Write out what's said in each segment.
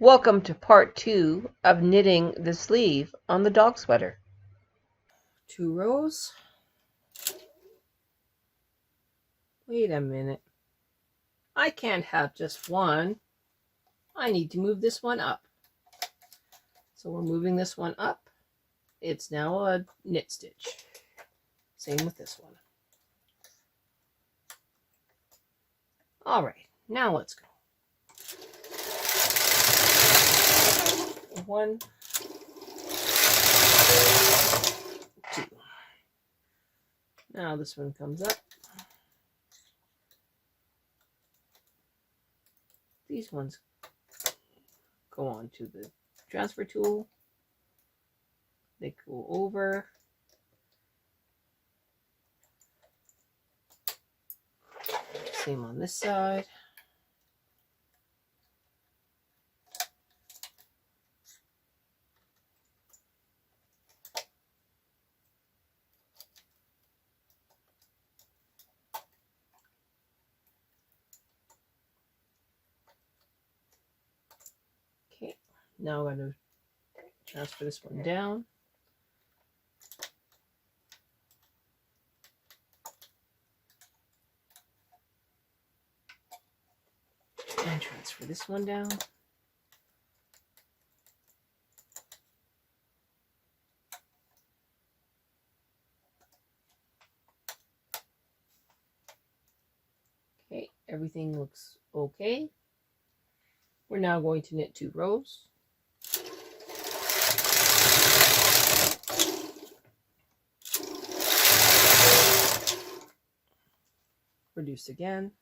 Welcome to part 2 of knitting the sleeve on the dog sweater. 2 rows. Wait a minute. I can't have just one. I need to move this one up. So we're moving this one up. It's now a knit stitch. Same with this one. All right, now let's go. 1, 2. Now this one comes up. These ones go on to the transfer tool. They go over. Same on this side. Okay, now I'm going to transfer this one down. And transfer this one down. Okay, everything looks okay. We're now going to knit 2 rows. Reduce again.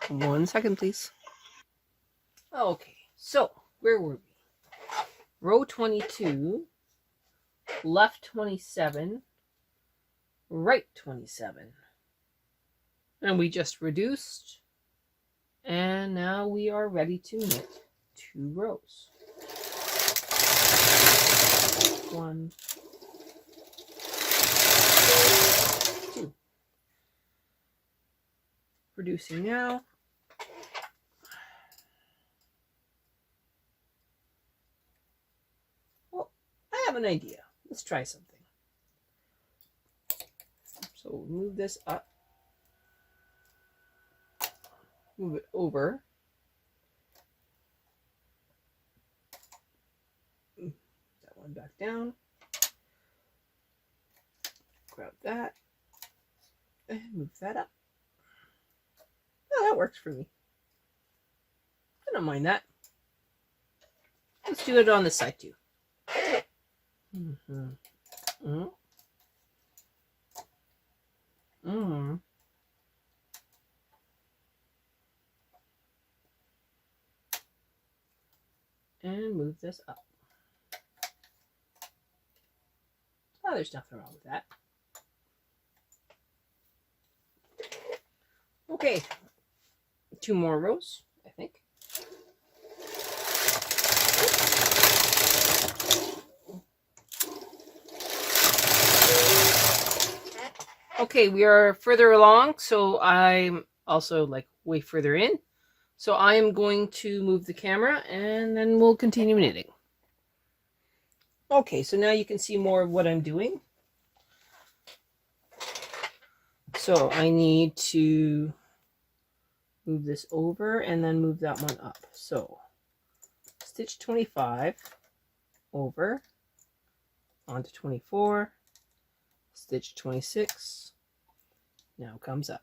One second, please. Okay, so where were we? Row 22, left 27, right 27. And we just reduced. And now we are ready to knit 2 rows. 1, 2. Reducing now. Well, I have an idea. Let's try something. So move this up. Move it over. That one back down. Grab that. And move that up. Oh, that works for me. I don't mind that. Let's do it on this side too. And move this up. Oh, there's nothing wrong with that. Okay, 2 more rows, I think. Okay, we are further along, so I'm also like way further in. So I am going to move the camera and then we'll continue knitting. Okay, so now you can see more of what I'm doing. So I need to move this over and then move that one up. So stitch 25 over onto 24, stitch 26, now comes up.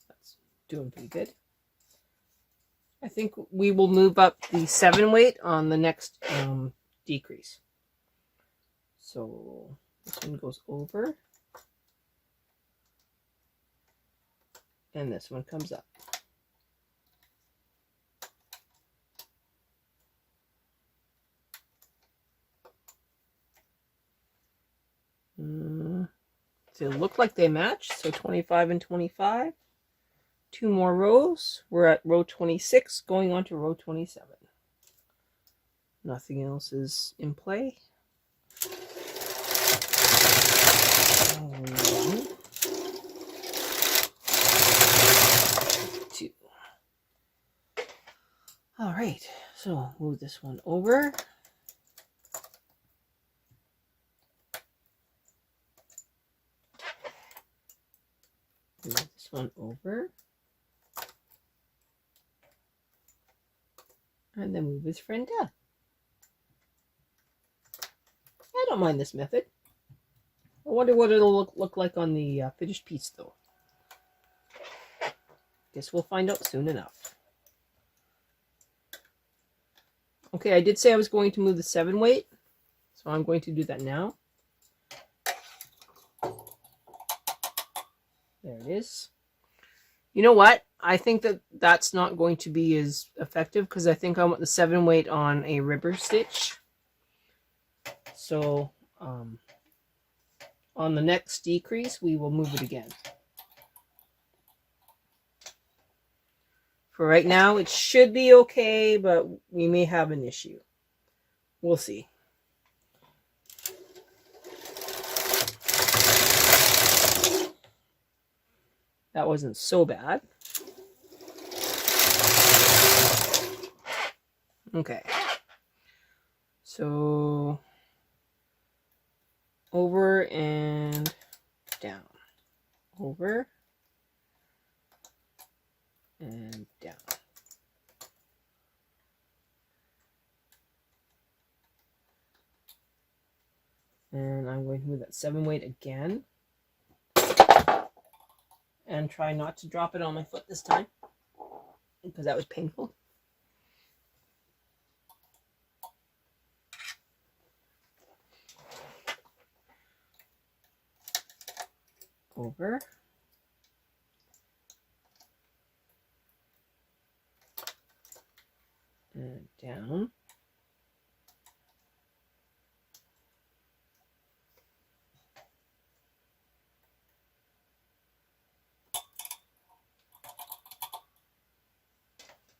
That's doing pretty good. I think we will move up the 7 weight on the next decrease. So this one goes over And this one comes up. They look like they match, so 25 and 25. 2 more rows. We're at row 26, going on to row 27. Nothing else is in play. 1, 2. All right, so move this one over. Move this one over. And then move his friend down. I don't mind this method. I wonder what it'll look like on the finished piece, though. Guess we'll find out soon enough. Okay, I did say I was going to move the 7 weight, so I'm going to do that now. There it is. You know what? I think that that's not going to be as effective because I think I want the 7 weight on a ribber stitch. So on the next decrease, we will move it again. For right now, it should be okay, but we may have an issue. We'll see. That wasn't so bad. Okay. So over and down. Over and down. And I'm going to move that 7 weight again. And try not to drop it on my foot this time, because that was painful. Over. And down.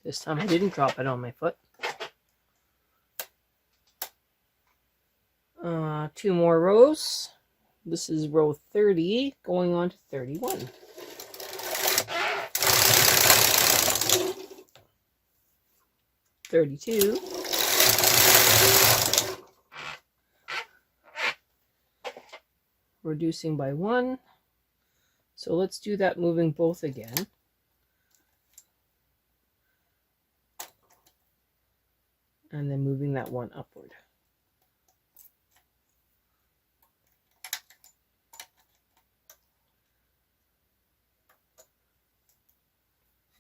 This time I didn't drop it on my foot. 2 more rows. This is row 30, going on to 31. $32. Reducing by 1. So let's do that moving both again. And then moving that 1 upward.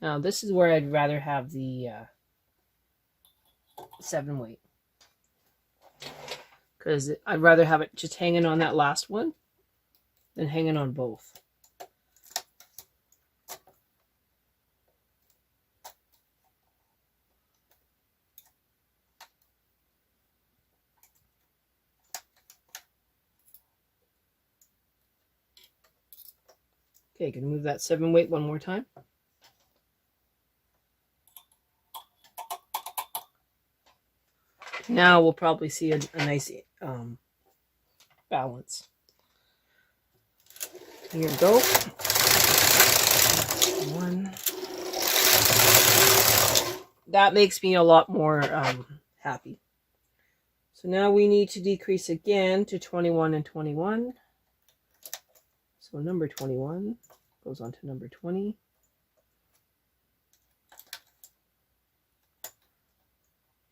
Now this is where I'd rather have the 7 weight. Because I'd rather have it just hanging on that last one than hanging on both. Okay, gonna move that 7 weight one more time. Now we'll probably see a nice balance. Here we go. 1. That makes me a lot more happy. So now we need to decrease again to 21 and 21. So number 21 goes on to number 20.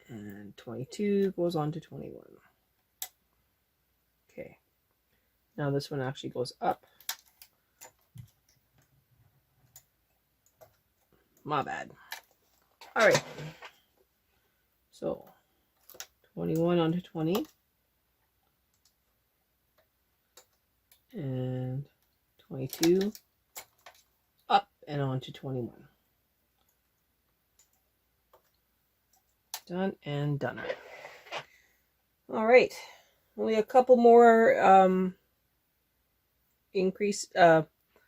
And 22 goes on to 21. Okay. Now this one actually goes up. My bad. All right. So 21 onto 20. And 22 up and on to 21. Done and done. All right, only a couple more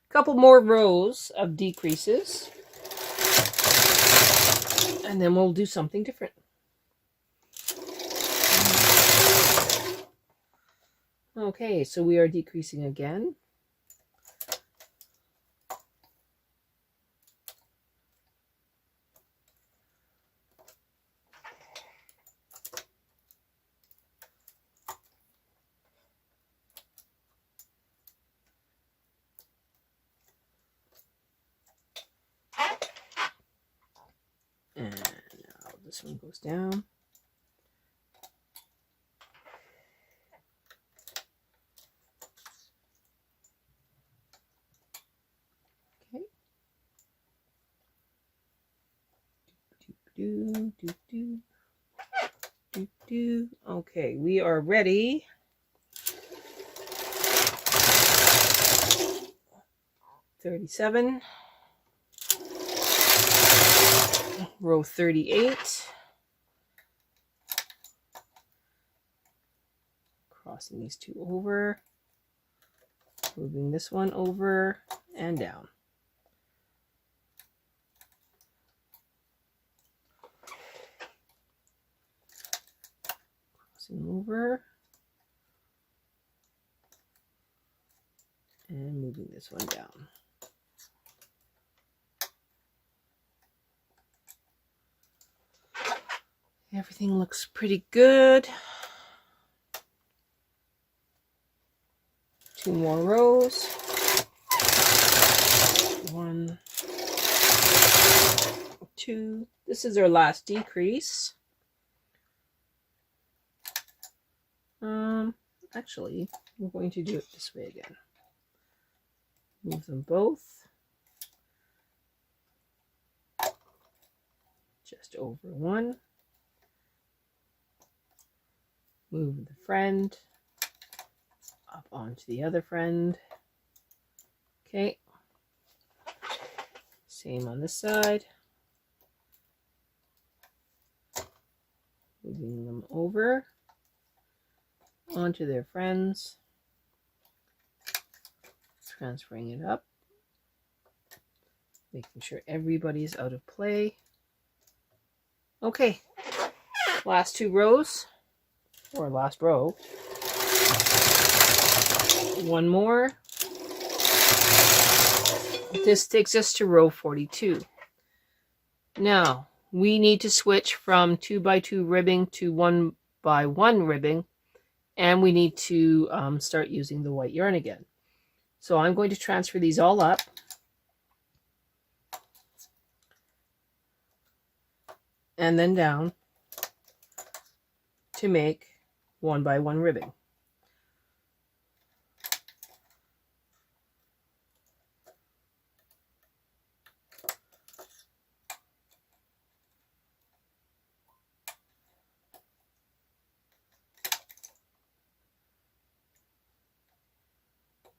couple more rows of decreases, and then we'll do something different. Okay, so we are decreasing again. And now this one goes down. Okay. Okay, we are ready. $37. Row 38. Crossing these two over. Moving this one over and down. Crossing over. And moving this one down. Everything looks pretty good. 2 more rows. 1, 2. This is our last decrease. Actually, we're going to do it this way again. Move them both. Just over one. Move the friend up onto the other friend. Okay. Same on this side. Moving them over onto their friends. Transferring it up. Making sure everybody's out of play. Okay. Last 2 rows. Or last row. 1 more. This takes us to row 42. Now, we need to switch from 2x2 ribbing to 1x1 ribbing, and we need to start using the white yarn again. So I'm going to transfer these all up. And then down to make 1x1 ribbing.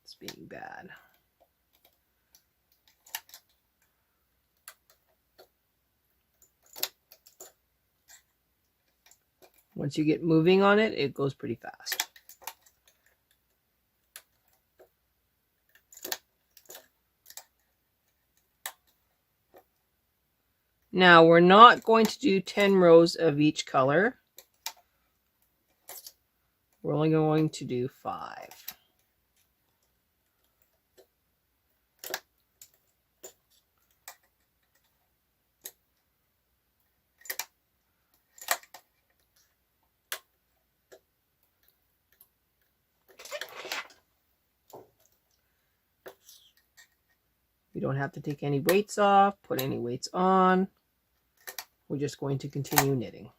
It's being bad. Once you get moving on it, it goes pretty fast. Now, we're not going to do 10 rows of each color. We're only going to do 5. We don't have to take any weights off, put any weights on. We're just going to continue knitting.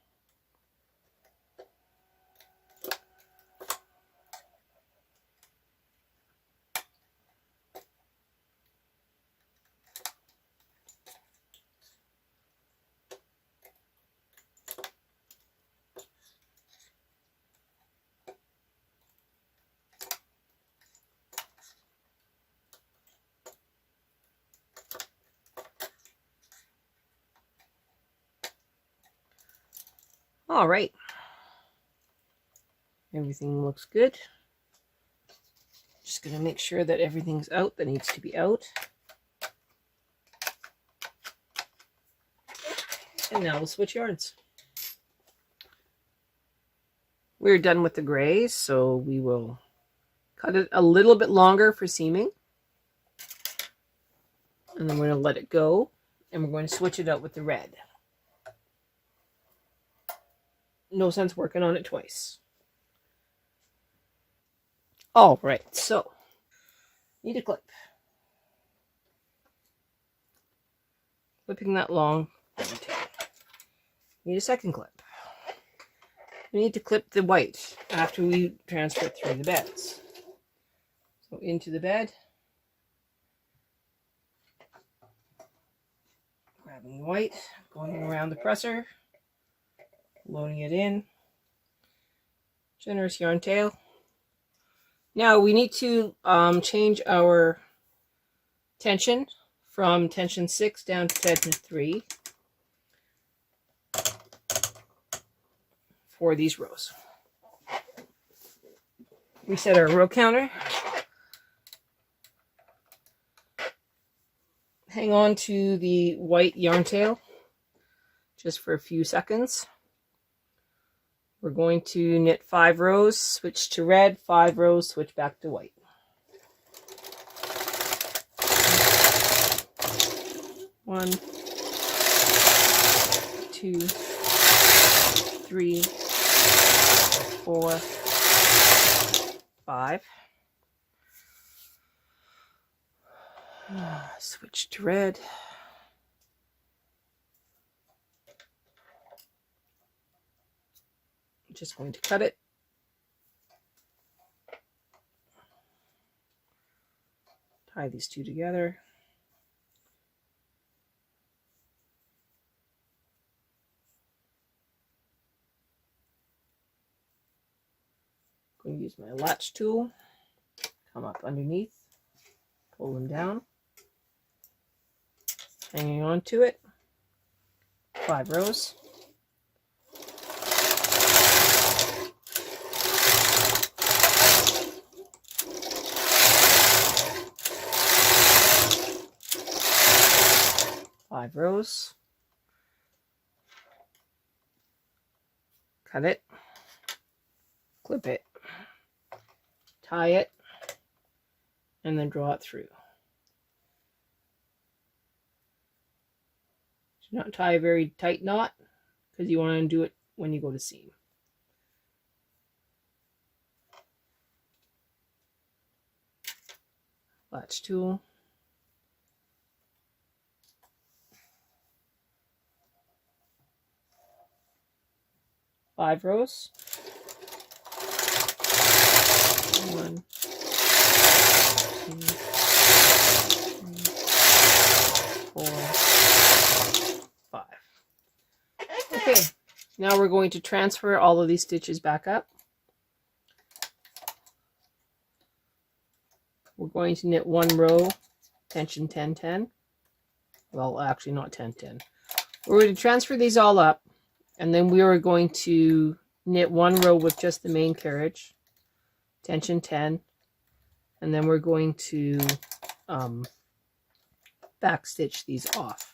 All right. Everything looks good. Just going to make sure that everything's out that needs to be out. And now we'll switch yarns. We're done with the grays, so we will cut it a little bit longer for seaming. And then we're going to let it go, and we're going to switch it out with the red. No sense working on it twice. All right, so need a clip. Clipping that long. Need a second clip. We need to clip the white after we transfer it through the beds. So into the bed. Grabbing the white, going around the presser, loading it in. Generous yarn tail. Now we need to change our tension from tension 6 down to tension 3 for these rows. We set our row counter. Hang on to the white yarn tail just for a few seconds. We're going to knit 5 rows, switch to red, 5 rows, switch back to white. One, 2, 3, 4, 5. Switch to red. I'm just going to cut it. Tie these two together. I'm going to use my latch tool. Come up underneath. Pull them down. Hanging on to it. 5 rows. Five rows. Cut it. Clip it. Tie it. And then draw it through. Do not tie a very tight knot because you want to do it when you go to seam. Latch tool. Five rows. 1, 2, 3, 4, 5. Okay, now we're going to transfer all of these stitches back up. We're going to knit 1 row, tension 10, 10. Well, actually not 10, 10. We're going to transfer these all up, and then we are going to knit 1 row with just the main carriage, tension 10, and then we're going to back stitch these off.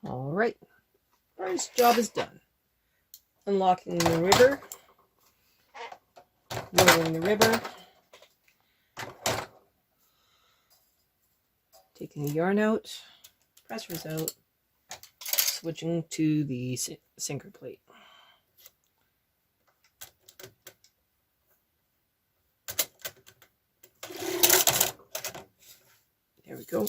All right, first job is done. Unlocking the river, lowering the river, taking the yarn out, pressers out, switching to the sinker plate. There we go.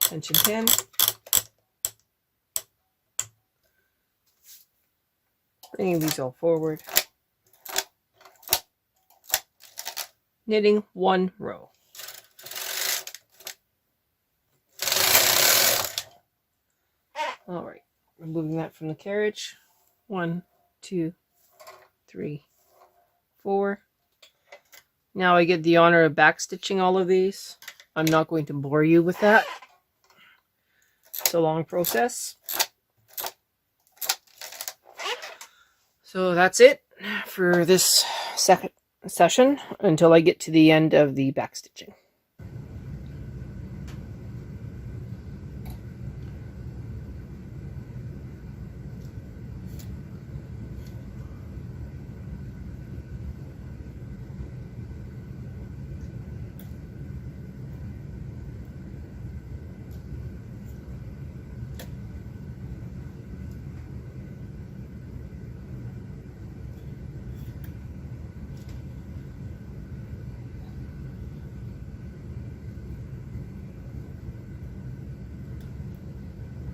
Tension pin. Bringing these all forward. Knitting one row. All right, removing that from the carriage. 1, 2, 3, 4. Now I get the honor of backstitching all of these. I'm not going to bore you with that. It's a long process. So that's it for this second session until I get to the end of the backstitching.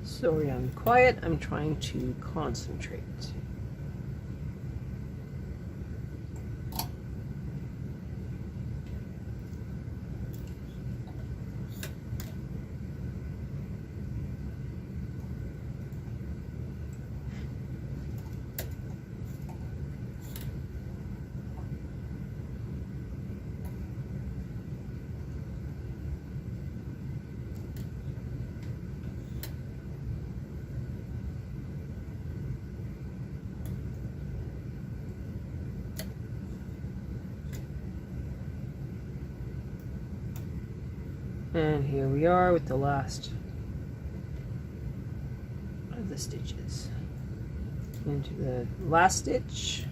Sorry, I'm quiet. I'm trying to concentrate. And here we are with the last of the stitches. Into the last stitch.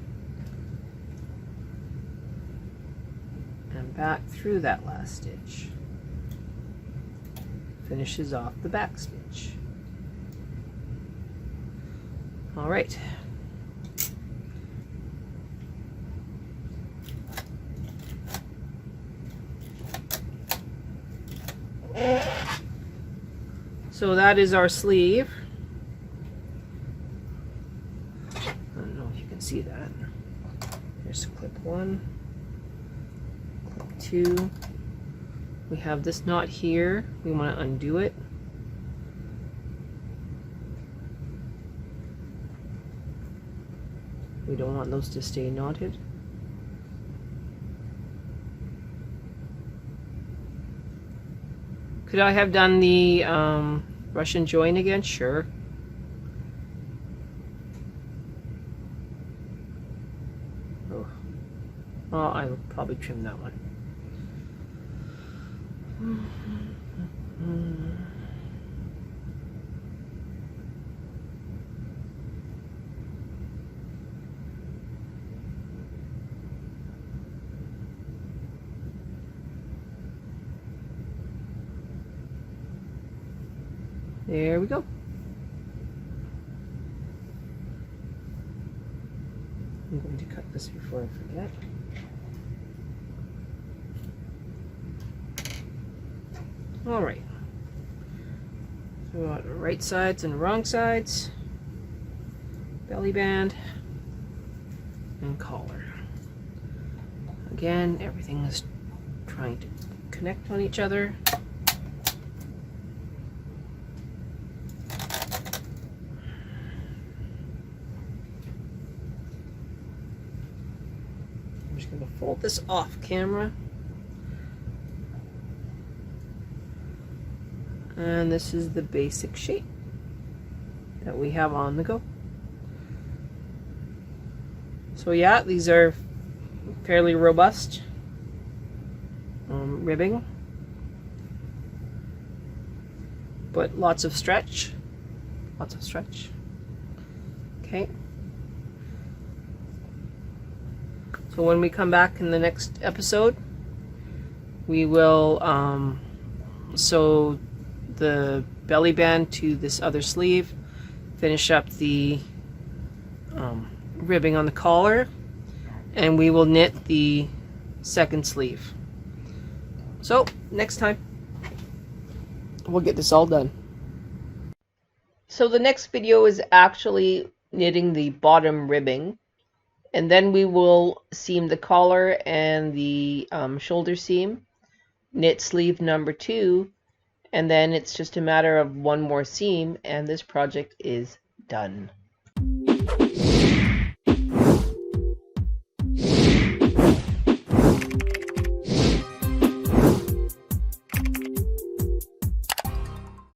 And back through that last stitch. Finishes off the back stitch. All right. So that is our sleeve. I don't know if you can see that. Here's clip 1, clip 2. We have this knot here. We want to undo it. We don't want those to stay knotted. Could I have done the Russian join again? Sure. Oh, I'll probably trim that one. There we go. I'm going to cut this before I forget. All right. So we got the right sides and the wrong sides, belly band, and collar. Again, everything is trying to connect on each other. I'm just going to fold this off camera. And this is the basic shape that we have on the go. So yeah, these are fairly robust ribbing, but lots of stretch. Okay. So when we come back in the next episode, we will sew the belly band to this other sleeve, finish up the ribbing on the collar, and we will knit the second sleeve. So next time we'll get this all done. So the next video is actually knitting the bottom ribbing, and then we will seam the collar and the shoulder seam, knit sleeve number 2, and then it's just a matter of one more seam and this project is done.